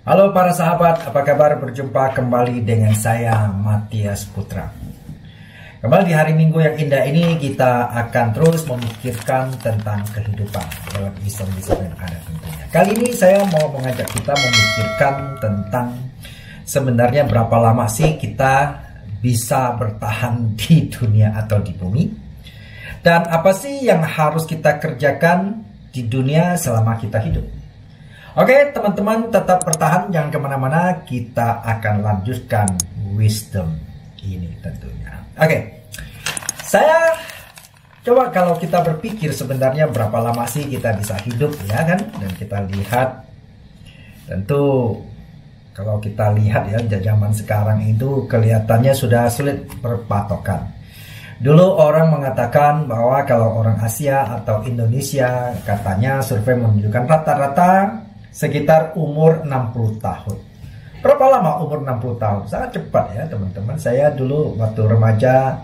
Halo para sahabat, apa kabar? Berjumpa kembali dengan saya Matias Putra. Kembali di hari Minggu yang indah ini kita akan terus memikirkan tentang kehidupan dalam wisdom-wisdom yang ada tentunya. Kali ini saya mau mengajak kita memikirkan tentang sebenarnya berapa lama sih kita bisa bertahan di dunia atau di bumi, dan apa sih yang harus kita kerjakan di dunia selama kita hidup. Oke teman-teman, tetap bertahan, jangan kemana-mana, kita akan lanjutkan wisdom ini tentunya. Oke, saya coba kalau kita berpikir sebenarnya berapa lama sih kita bisa hidup, ya kan? Dan kita lihat, tentu kalau kita lihat ya, zaman sekarang itu kelihatannya sudah sulit berpatokan. Dulu orang mengatakan bahwa kalau orang Asia atau Indonesia, katanya survei menunjukkan rata-rata sekitar umur 60 tahun. Berapa lama umur 60 tahun? Sangat cepat ya teman-teman. Saya dulu waktu remaja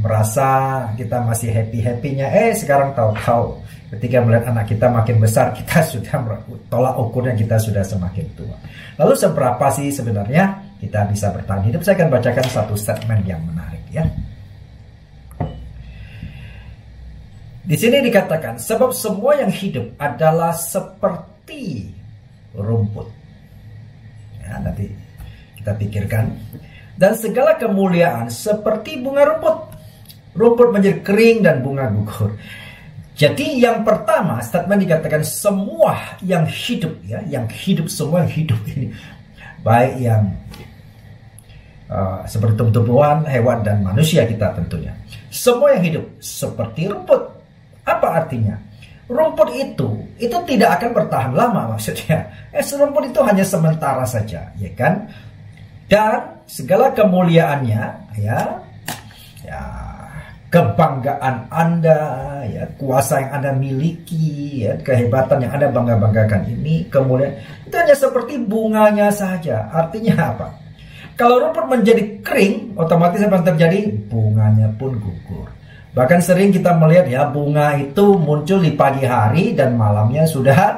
merasa kita masih happy-happynya. Sekarang tahu-tahu ketika melihat anak kita makin besar, kita sudah tolak ukurnya, kita sudah semakin tua. Lalu seberapa sih sebenarnya kita bisa bertahan hidup? Saya akan bacakan satu statement yang menarik ya. Di sini dikatakan, sebab semua yang hidup adalah seperti rumput. Ya, nanti kita pikirkan. Dan segala kemuliaan seperti bunga rumput. Rumput menjadi kering dan bunga gugur. Jadi yang pertama, statement dikatakan semua yang hidup, ya, yang hidup, semua yang hidup ini, baik yang seperti tumbuh-tumbuhan, hewan dan manusia kita tentunya. Semua yang hidup seperti rumput. Apa artinya? Rumput itu tidak akan bertahan lama maksudnya. Rumput itu hanya sementara saja, ya kan? Dan segala kemuliaannya, ya kebanggaan Anda, ya kuasa yang Anda miliki, ya kehebatan yang Anda bangga-banggakan ini, kemudian itu hanya seperti bunganya saja. Artinya apa? Kalau rumput menjadi kering, otomatis apa yang terjadi? Bunganya pun gugur. Bahkan sering kita melihat ya, bunga itu muncul di pagi hari dan malamnya sudah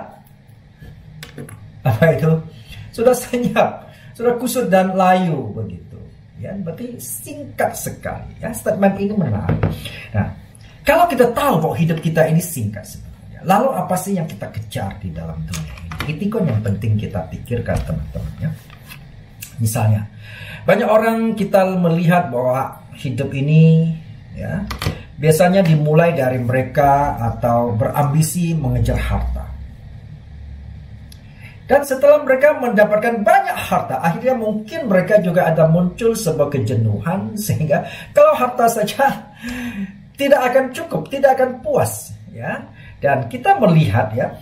sudah senyap, sudah kusut dan layu begitu. Ya, berarti singkat sekali. Ya, statement ini menarik. Nah, kalau kita tahu bahwa hidup kita ini singkat sebenarnya, lalu apa sih yang kita kejar di dalam dunia ini? Itu kan yang penting kita pikirkan teman-teman ya. Misalnya, banyak orang kita melihat bahwa hidup ini ya biasanya dimulai dari mereka atau berambisi mengejar harta. Dan setelah mereka mendapatkan banyak harta, akhirnya mungkin mereka juga ada muncul sebuah kejenuhan, sehingga kalau harta saja tidak akan cukup, tidak akan puas, ya. Dan kita melihat ya,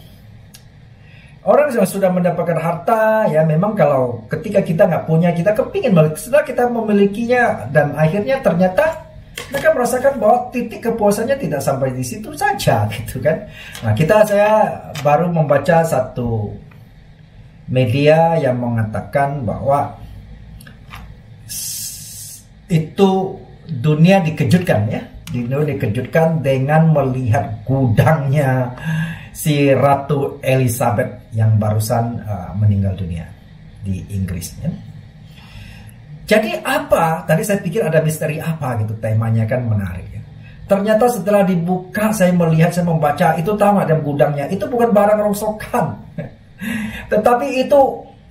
orang yang sudah mendapatkan harta, ya memang kalau ketika kita nggak punya, kita kepingin, setelah kita memilikinya dan akhirnya ternyata mereka merasakan bahwa titik kepuasannya tidak sampai di situ saja, gitu kan. Nah, saya baru membaca satu media yang mengatakan bahwa itu dunia dikejutkan ya, dunia dikejutkan dengan melihat gudangnya si Ratu Elizabeth yang barusan meninggal dunia di Inggris ya. Jadi apa? Tadi saya pikir ada misteri apa gitu, temanya kan menarik ya. Ternyata setelah dibuka, saya melihat, saya membaca, itu tamat dan gudangnya itu bukan barang rongsokan. Tetapi itu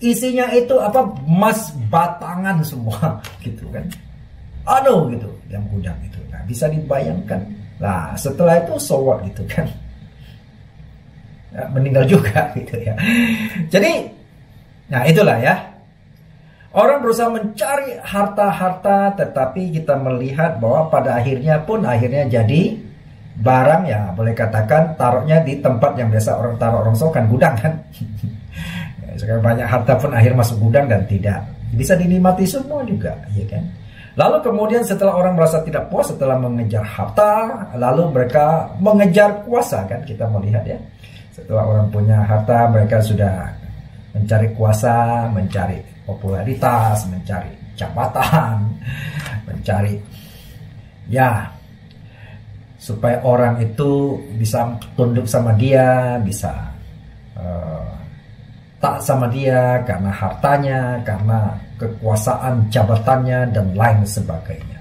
isinya itu apa? Emas batangan semua gitu kan. Aduh gitu, yang gudang itu. Nah, bisa dibayangkan. Nah, setelah itu so what gitu kan. Nah, meninggal juga gitu ya. Jadi, nah itulah ya. Orang berusaha mencari harta-harta, tetapi kita melihat bahwa pada akhirnya jadi barang ya, boleh katakan taruhnya di tempat yang biasa orang taruh rongsokan, gudang kan. Sekarang banyak harta pun akhir masuk gudang dan tidak bisa dinikmati semua juga, ya kan. Lalu kemudian setelah orang merasa tidak puas setelah mengejar harta, lalu mereka mengejar kuasa kan, kita melihat ya. Setelah orang punya harta, mereka sudah mencari kuasa, mencari popularitas, mencari jabatan, mencari ya supaya orang itu bisa tunduk sama dia, bisa taat sama dia karena hartanya, karena kekuasaan jabatannya, dan lain sebagainya.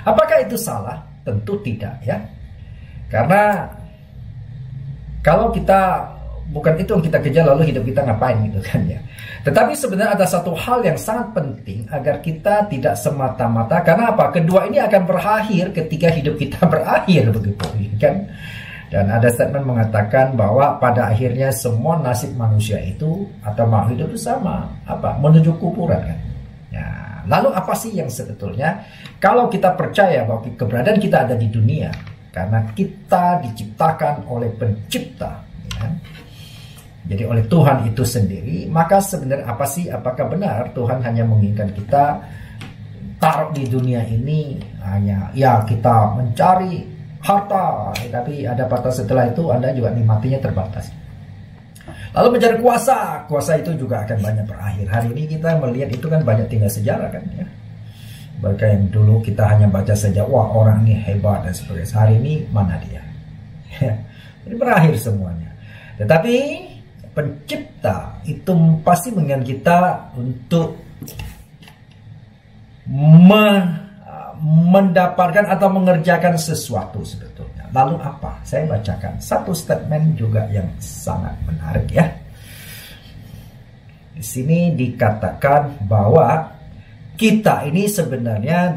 Apakah itu salah? Tentu tidak ya. Karena kalau kita bukan itu yang kita kejar, lalu hidup kita ngapain gitu kan ya. Tetapi sebenarnya ada satu hal yang sangat penting agar kita tidak semata-mata, karena apa? Kedua ini akan berakhir ketika hidup kita berakhir begitu kan. Dan ada statement mengatakan bahwa pada akhirnya semua nasib manusia itu atau makhluk hidup itu sama, apa? Menuju kuburan kan. Ya, lalu apa sih yang sebetulnya kalau kita percaya bahwa keberadaan kita ada di dunia karena kita diciptakan oleh pencipta ya? Jadi oleh Tuhan itu sendiri, maka sebenarnya apa sih? Apakah benar Tuhan hanya menginginkan kita taruh di dunia ini hanya ya kita mencari harta, tapi ada batas setelah itu Anda juga nikmatinya terbatas. Lalu mencari kuasa, kuasa itu juga akan banyak berakhir. Hari ini kita melihat itu kan banyak tinggal sejarah kan ya. Mereka yang dulu kita hanya baca saja, wah orang ini hebat dan sebagainya. Hari ini mana dia? Ini berakhir semuanya. Tetapi pencipta itu pasti menginginkan kita untuk mendapatkan atau mengerjakan sesuatu sebetulnya. Lalu apa? Saya bacakan satu statement juga yang sangat menarik ya. Di sini dikatakan bahwa kita ini sebenarnya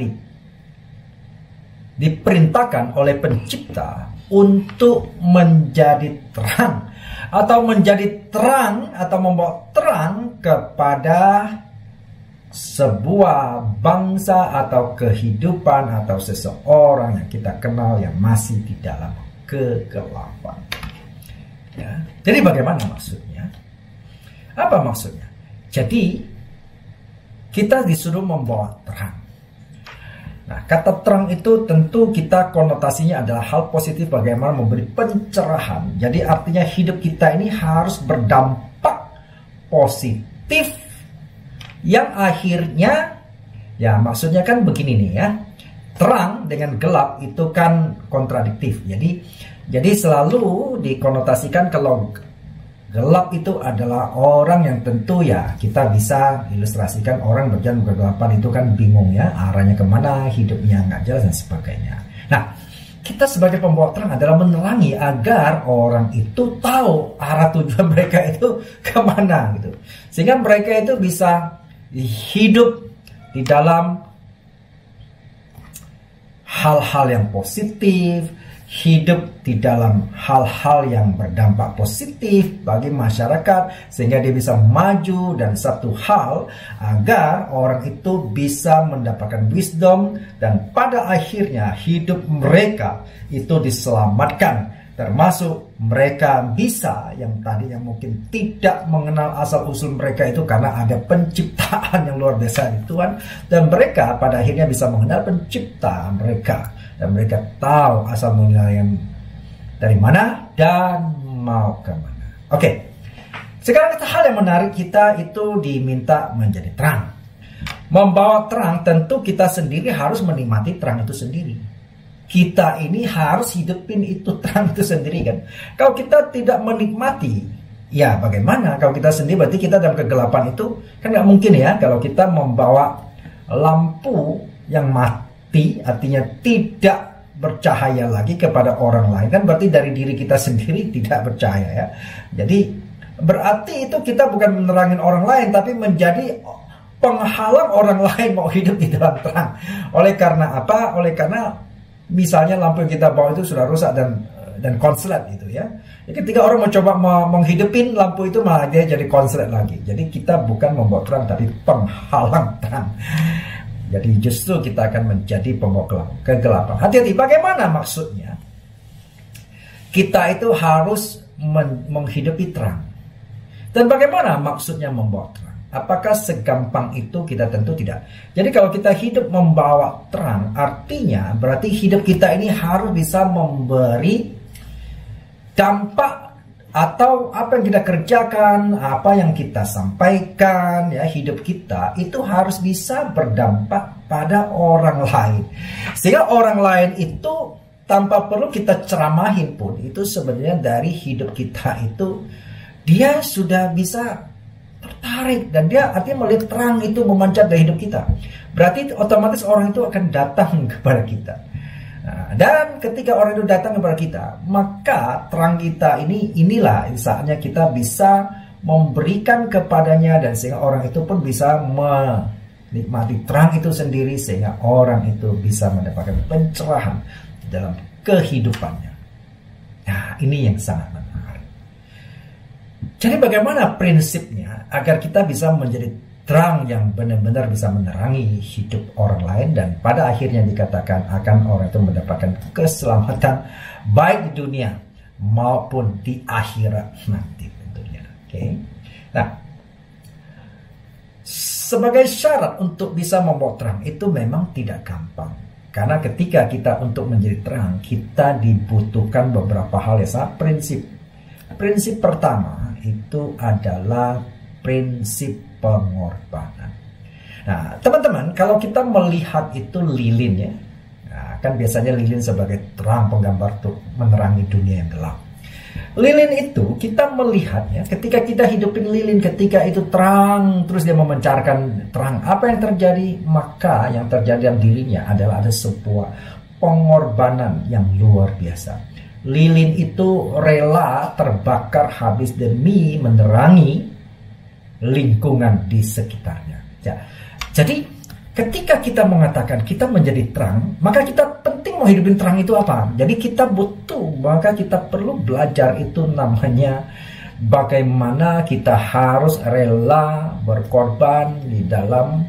diperintahkan oleh pencipta untuk menjadi terang, atau menjadi terang atau membawa terang kepada sebuah bangsa atau kehidupan atau seseorang yang kita kenal yang masih di dalam kegelapan. Ya. Jadi bagaimana maksudnya? Apa maksudnya? Jadi kita disuruh membawa terang. Nah, kata terang itu tentu kita konotasinya adalah hal positif, bagaimana memberi pencerahan. Jadi artinya hidup kita ini harus berdampak positif yang akhirnya ya maksudnya kan begini nih ya. Terang dengan gelap itu kan kontradiktif. Jadi selalu dikonotasikan kalau gelap itu adalah orang yang tentu ya kita bisa ilustrasikan orang berjalan kegelapan itu kan bingung ya, arahnya kemana, hidupnya nggak jelas dan sebagainya. Nah, kita sebagai pembawa terang adalah menerangi agar orang itu tahu arah tujuan mereka itu kemana gitu. Sehingga mereka itu bisa hidup di dalam hal-hal yang positif, hidup di dalam hal-hal yang berdampak positif bagi masyarakat, sehingga dia bisa maju. Dan satu hal, agar orang itu bisa mendapatkan wisdom dan pada akhirnya hidup mereka itu diselamatkan, termasuk mereka bisa yang tadinya mungkin tidak mengenal asal-usul mereka itu karena ada penciptaan yang luar biasa di Tuhan, dan mereka pada akhirnya bisa mengenal pencipta mereka, dan mereka tahu asal mulanya dari mana dan mau kemana. Oke, sekarang hal yang menarik, kita itu diminta menjadi terang. Membawa terang tentu kita sendiri harus menikmati terang itu sendiri. Kita ini harus hidupin itu terang itu sendiri kan. Kalau kita tidak menikmati, ya bagaimana? Kalau kita sendiri berarti kita dalam kegelapan itu kan nggak mungkin ya. Kalau kita membawa lampu yang mati, artinya tidak bercahaya lagi kepada orang lain, kan berarti dari diri kita sendiri tidak bercahaya ya. Jadi berarti itu kita bukan menerangin orang lain, tapi menjadi penghalang orang lain mau hidup di dalam terang. Oleh karena apa? Oleh karena misalnya lampu yang kita bawa itu sudah rusak dan konslet gitu ya. Jadi ketika orang mencoba menghidupin lampu itu, malah dia jadi konslet lagi. Jadi kita bukan membawa terang tapi penghalang terang. Jadi justru kita akan menjadi pembawa kegelapan. Hati-hati, bagaimana maksudnya? Kita itu harus menghidupi terang. Dan bagaimana maksudnya membawa terang? Apakah segampang itu? Kita tentu tidak. Jadi kalau kita hidup membawa terang, artinya berarti hidup kita ini harus bisa memberi dampak, atau apa yang kita kerjakan, apa yang kita sampaikan, ya hidup kita itu harus bisa berdampak pada orang lain. Sehingga orang lain itu tanpa perlu kita ceramahin pun, itu sebenarnya dari hidup kita itu dia sudah bisa tertarik dan dia artinya melihat terang itu memancar dari hidup kita. Berarti otomatis orang itu akan datang kepada kita. Nah, dan ketika orang itu datang kepada kita, maka terang kita inilah saatnya kita bisa memberikan kepadanya, dan sehingga orang itu pun bisa menikmati terang itu sendiri, sehingga orang itu bisa mendapatkan pencerahan dalam kehidupannya. Nah, ini yang sangat menarik. Jadi bagaimana prinsipnya agar kita bisa menjadi terang yang benar-benar bisa menerangi hidup orang lain, dan pada akhirnya dikatakan akan orang itu mendapatkan keselamatan baik di dunia maupun di akhirat nanti. Okay. Nah, sebagai syarat untuk bisa membawa terang itu memang tidak gampang. Karena ketika kita untuk menjadi terang, kita dibutuhkan beberapa hal yang sangat prinsip. Prinsip pertama itu adalah prinsip pengorbanan. Nah, teman-teman, kalau kita melihat itu lilin ya, nah, kan biasanya lilin sebagai terang penggambar untuk menerangi dunia yang gelap. Lilin itu kita melihatnya ketika kita hidupin lilin, ketika itu terang terus dia memancarkan terang, apa yang terjadi? Maka yang terjadi dalam dirinya adalah ada sebuah pengorbanan yang luar biasa. Lilin itu rela terbakar habis demi menerangi lingkungan di sekitarnya. Ya. Jadi ketika kita mengatakan kita menjadi terang, maka kita penting mau hidupin terang itu apa? Jadi kita butuh, maka kita perlu belajar itu namanya bagaimana kita harus rela berkorban di dalam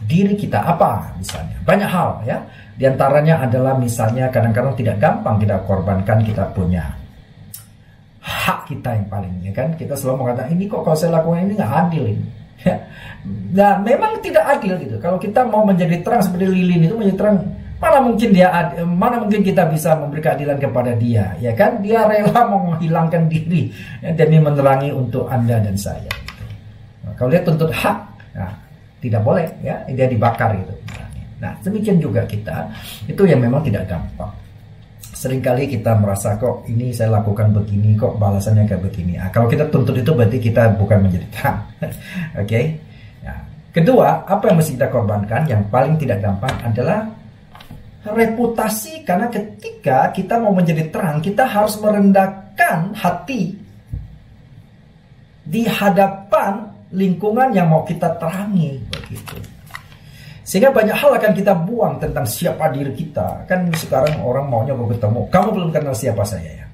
diri kita. Apa misalnya? Banyak hal ya. Di antaranya adalah misalnya kadang-kadang tidak gampang kita korbankan kita punya hak kita yang paling, ya kan? Kita selalu mengatakan ini kok kalau saya lakukan ini nggak adil ini. Nah, memang tidak adil gitu. Kalau kita mau menjadi terang seperti lilin itu menjadi terang, mana mungkin kita bisa memberi keadilan kepada dia, ya kan? Dia rela menghilangkan diri ya, demi menerangi untuk Anda dan saya. Gitu. Nah, kalau dia tuntut hak, nah, tidak boleh ya, dia dibakar gitu. Nah, demikian juga kita, itu yang memang tidak gampang. Seringkali kita merasa kok ini saya lakukan begini, kok balasannya kayak begini. Nah, kalau kita tuntut itu berarti kita bukan menjadi terang. Oke. Okay? Nah, kedua, apa yang mesti kita korbankan? Yang paling tidak gampang adalah reputasi, karena ketika kita mau menjadi terang, kita harus merendahkan hati di hadapan lingkungan yang mau kita terangi, begitu. Sehingga banyak hal akan kita buang tentang siapa diri kita. Kan sekarang orang maunya kalau ketemu, kamu belum kenal siapa saya ya.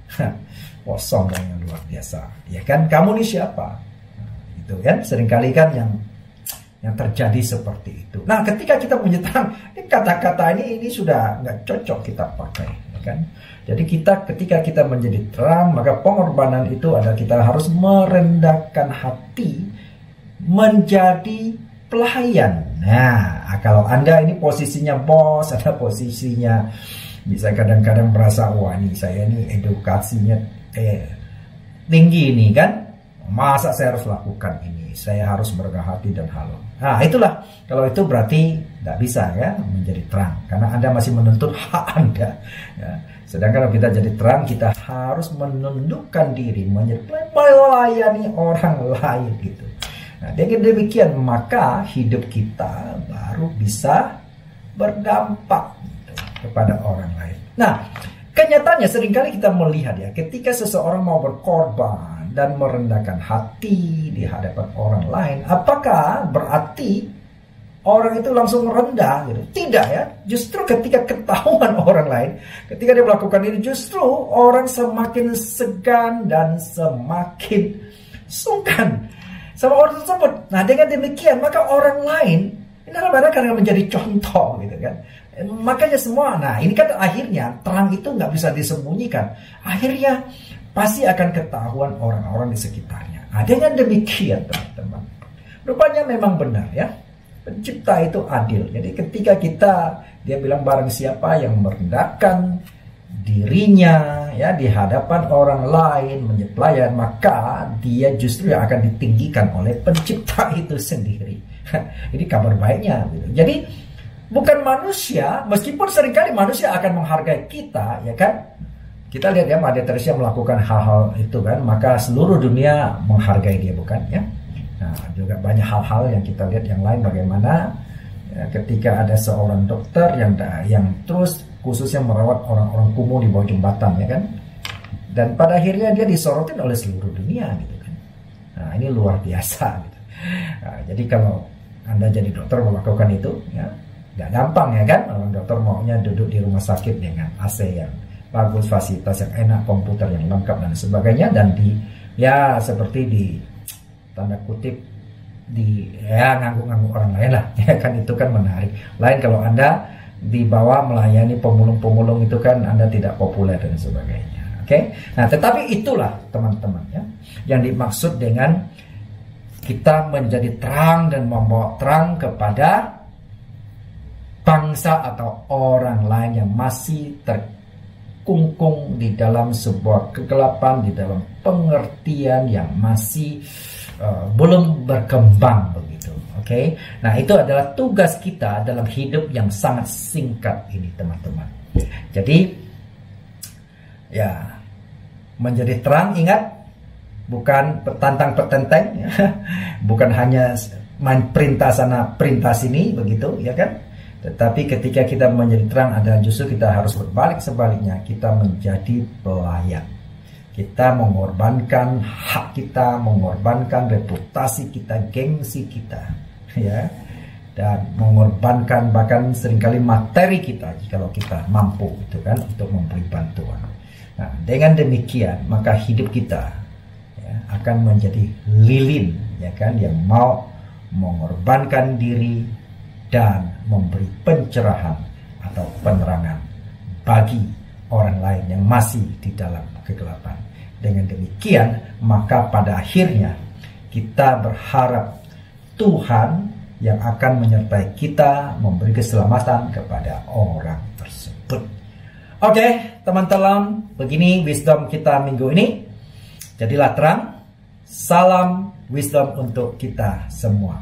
Wah, sombong yang luar biasa. Ya kan, kamu ini siapa? Nah, itu kan seringkali kan yang terjadi seperti itu. Nah, ketika kita punya terang, kata-kata ini sudah nggak cocok kita pakai, ya kan? Jadi ketika kita menjadi terang, maka pengorbanan itu adalah kita harus merendahkan hati menjadi pelayan. Nah, kalau Anda ini posisinya bos, ada posisinya bisa kadang-kadang merasa wah ini saya ini edukasinya tinggi ini kan, masa saya harus lakukan ini, saya harus berrendah hati dan halus. Nah, itulah, kalau itu berarti tidak bisa ya menjadi terang, karena Anda masih menuntut hak Anda ya. Sedangkan kalau kita jadi terang, kita harus menundukkan diri, melayani orang lain gitu. Nah, dengan demikian maka hidup kita baru bisa berdampak gitu, kepada orang lain. Nah, kenyataannya seringkali kita melihat ya, ketika seseorang mau berkorban dan merendahkan hati di hadapan orang lain, apakah berarti orang itu langsung rendah gitu? Tidak ya, justru ketika ketahuan orang lain, ketika dia melakukan ini, justru orang semakin segan dan semakin sungkan sama orang tersebut. Nah, dengan demikian maka orang lain ini kadang-kadang menjadi contoh gitu kan. Makanya semua, nah ini kan akhirnya terang itu nggak bisa disembunyikan. Akhirnya pasti akan ketahuan orang-orang di sekitarnya. Nah, dengan demikian teman-teman, rupanya memang benar ya, Pencipta itu adil. Jadi ketika dia bilang barang siapa yang merendahkan dirinya ya di hadapan orang lain menjadi pelayan, maka dia justru yang akan ditinggikan oleh Pencipta itu sendiri. Ini kabar baiknya gitu. Jadi bukan manusia, meskipun seringkali manusia akan menghargai kita, ya kan? kita lihat ya, Mother Teresa melakukan hal-hal itu kan, maka seluruh dunia menghargai dia, bukan ya. Nah, juga banyak hal-hal yang kita lihat yang lain, bagaimana ya, ketika ada seorang dokter yang terus khususnya merawat orang-orang kumuh di bawah jembatan ya kan, dan pada akhirnya dia disorotin oleh seluruh dunia gitu kan. Nah, ini luar biasa gitu. Nah, jadi kalau Anda jadi dokter melakukan itu ya, nggak gampang ya kan. Orang dokter maunya duduk di rumah sakit dengan AC yang bagus, fasilitas yang enak, komputer yang lengkap dan sebagainya, dan ya seperti di tanda kutip ya ngangguk-ngangguk orang lain lah ya kan. Itu kan menarik. Lain kalau Anda dibawa melayani pemulung-pemulung, itu kan Anda tidak populer dan sebagainya. Oke. Nah, tetapi itulah teman-teman ya yang dimaksud dengan kita menjadi terang dan membawa terang kepada bangsa atau orang lain yang masih terkungkung di dalam sebuah kegelapan, di dalam pengertian yang masih belum berkembang begitu. Oke. Nah, itu adalah tugas kita dalam hidup yang sangat singkat ini, teman-teman. Jadi ya, menjadi terang, ingat, bukan petantang petenteng, bukan hanya main perintah sana perintah sini begitu ya kan. Tetapi ketika kita menjadi terang adalah justru kita harus berbalik sebaliknya, kita menjadi pelayan. Kita mengorbankan hak kita, mengorbankan reputasi kita, gengsi kita, ya, dan mengorbankan bahkan seringkali materi kita jikalau kita mampu, itu kan, untuk memberi bantuan. Nah, dengan demikian maka hidup kita ya, akan menjadi lilin, ya kan, yang mau mengorbankan diri dan memberi pencerahan atau penerangan bagi orang lain yang masih di dalam kegelapan. Dengan demikian, maka pada akhirnya kita berharap Tuhan yang akan menyertai kita, memberi keselamatan kepada orang tersebut. Oke, teman-teman, begini wisdom kita minggu ini. Jadilah terang. Salam wisdom untuk kita semua.